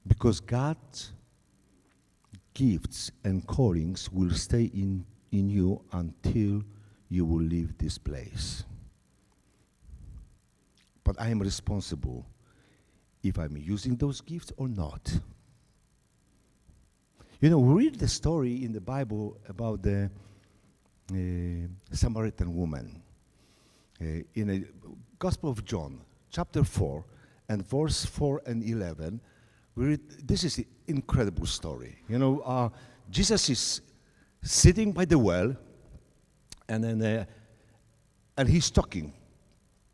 Because God's gifts and callings will stay in you until you will leave this place. But I am responsible if I'm using those gifts or not. You know, we read the story in the Bible about the Samaritan woman. In the Gospel of John, chapter 4, and verse 4 and 11, we read, this is an incredible story. You know, Jesus is sitting by the well, and he's talking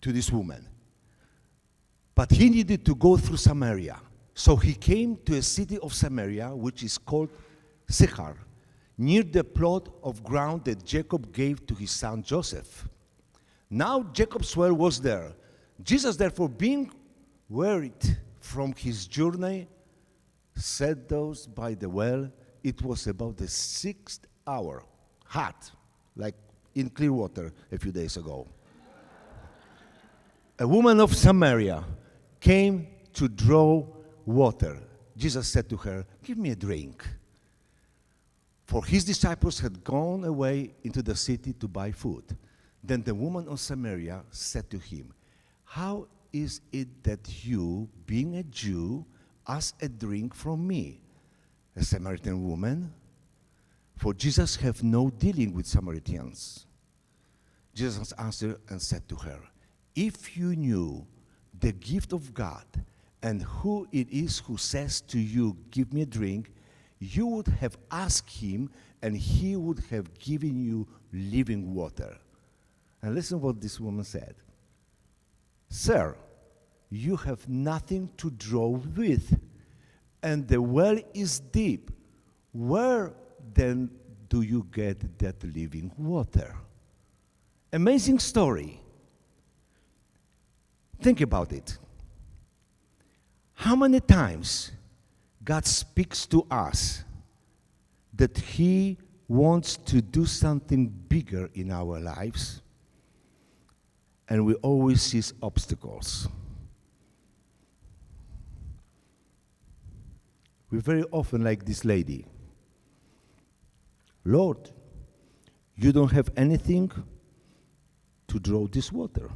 to this woman. But he needed to go through Samaria. So he came to a city of Samaria, which is called Sychar, near the plot of ground that Jacob gave to his son Joseph. Now Jacob's well was there. Jesus, therefore, being wearied from his journey, sat those by the well. It was about the 6th hour, hot, like in Clearwater a few days ago. A woman of Samaria came to draw water. Jesus said to her, "Give me a drink." For his disciples had gone away into the city to buy food. Then the woman of Samaria said to him, "How is it that you, being a Jew, ask a drink from me, a Samaritan woman?" For Jesus have no dealing with Samaritans. Jesus answered and said to her, "If you knew the gift of God and who it is who says to you, 'Give me a drink,' you would have asked him, and he would have given you living water." And listen what this woman said. "Sir, you have nothing to draw with, and the well is deep. Where then do you get that living water?" Amazing story. Think about it. How many times God speaks to us that he wants to do something bigger in our lives, and we always see obstacles. We very often like this lady. "Lord, you don't have anything to draw this water.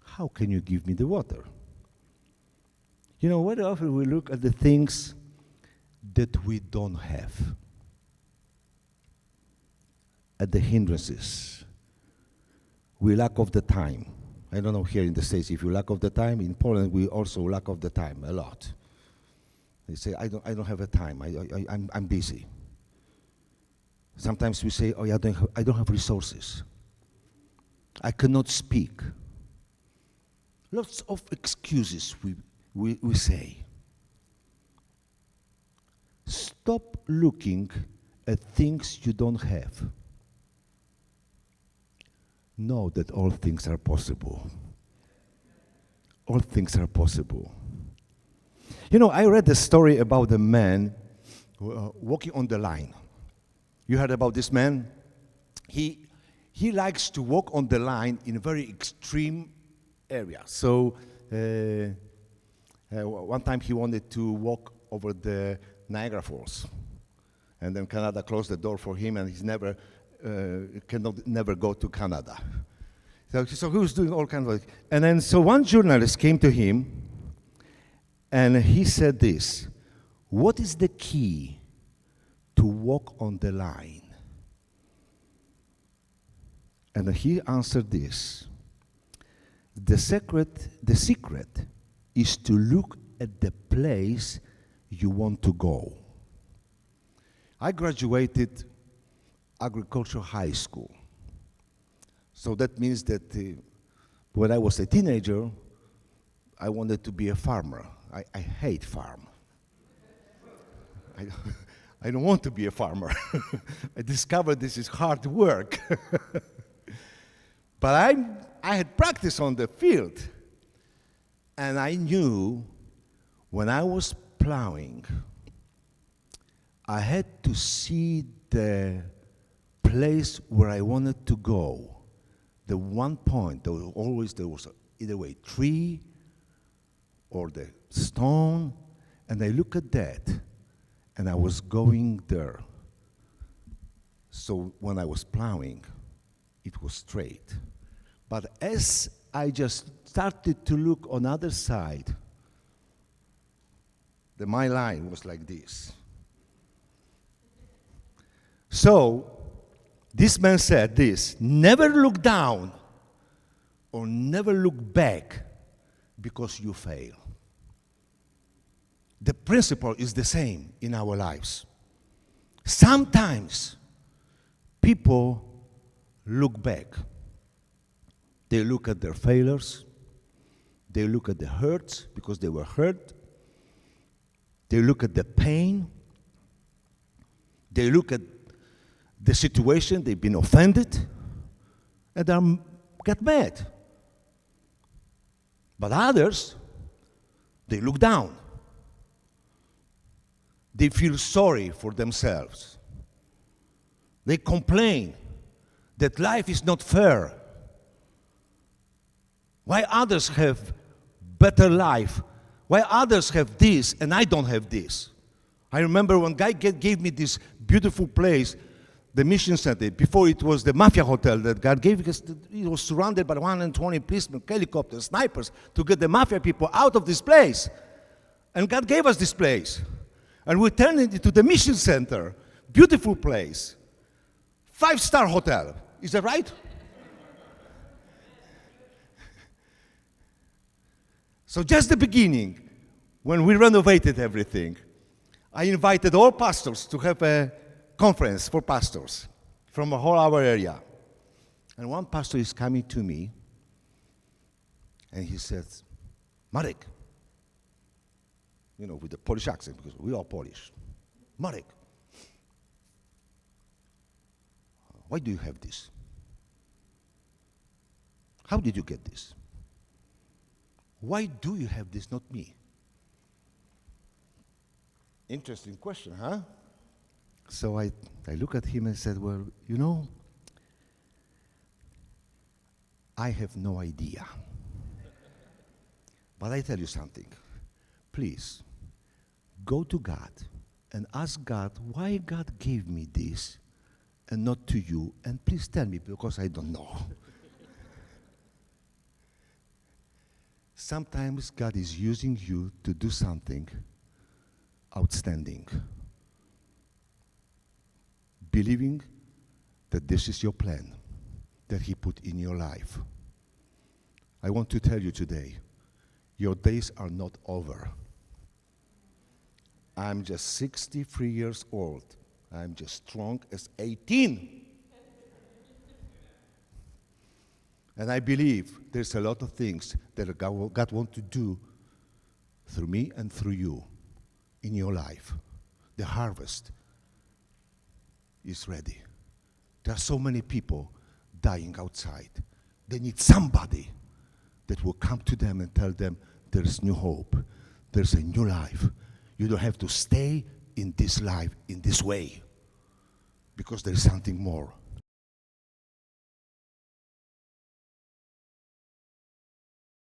How can you give me the water?" You know, very often we look at the things that we don't have, at the hindrances. We lack of the time. I don't know here in the States if you lack of the time. In Poland, we also lack of the time a lot. They say, I don't have the time. I'm busy. Sometimes we say, "Oh, yeah, I don't have resources. I cannot speak." Lots of excuses we say. Stop looking at things you don't have. Know that all things are possible. All things are possible. You know, I read a story about a man walking on the line. You heard about this man? He likes to walk on the line in a very extreme area. So one time he wanted to walk over the Niagara Falls, and then Canada closed the door for him, and he's never go to Canada. So he was doing all kinds of, and then so one journalist came to him, and he said this: "What is the key to walk on the line?" And he answered this: The secret is to look at the place you want to go. I graduated agricultural high school. So that means that when I was a teenager, I wanted to be a farmer. I hate farm. I don't want to be a farmer. I discovered this is hard work. But I had practice on the field, and I knew when I was plowing, I had to see the place where I wanted to go. The one point, there was either way tree or the stone, and I look at that, and I was going there. So when I was plowing, it was straight. But as I just started to look on other side, my line was like this. So this man said this: never look down or never look back because you fail. The principle is the same in our lives. Sometimes people look back. They look at their failures. They look at the hurts because they were hurt. They look at the pain. They look at the situation, they've been offended, and they get mad. But others, they look down. They feel sorry for themselves. They complain that life is not fair. Why others have better life? Why others have this and I don't have this? I remember when God gave me this beautiful place, the mission center. Before it was the Mafia Hotel that God gave us. It was surrounded by 120 policemen, helicopters, snipers to get the Mafia people out of this place. And God gave us this place. And we turned it into the mission center. Beautiful place. 5-star hotel. Is that right? So just the beginning, when we renovated everything, I invited all pastors to have a conference for pastors from a whole our area. And one pastor is coming to me, and he says, Marek, with the Polish accent, because we are Polish. Marek, why do you have this? How did you get this? Why do you have this, not me? Interesting question, huh? So I look at him and said, well, I have no idea. But I tell you something. Please, go to God and ask God why God gave me this and not to you. And please tell me, because I don't know. Sometimes God is using you to do something outstanding. Believing that this is your plan that He put in your life. I want to tell you today, your days are not over. I'm just 63 years old. I'm just strong as 18. And I believe there's a lot of things that God wants to do through me and through you in your life. The harvest is ready. There are so many people dying outside. They need somebody that will come to them and tell them there's new hope. There's a new life. You don't have to stay in this life in this way because there's something more.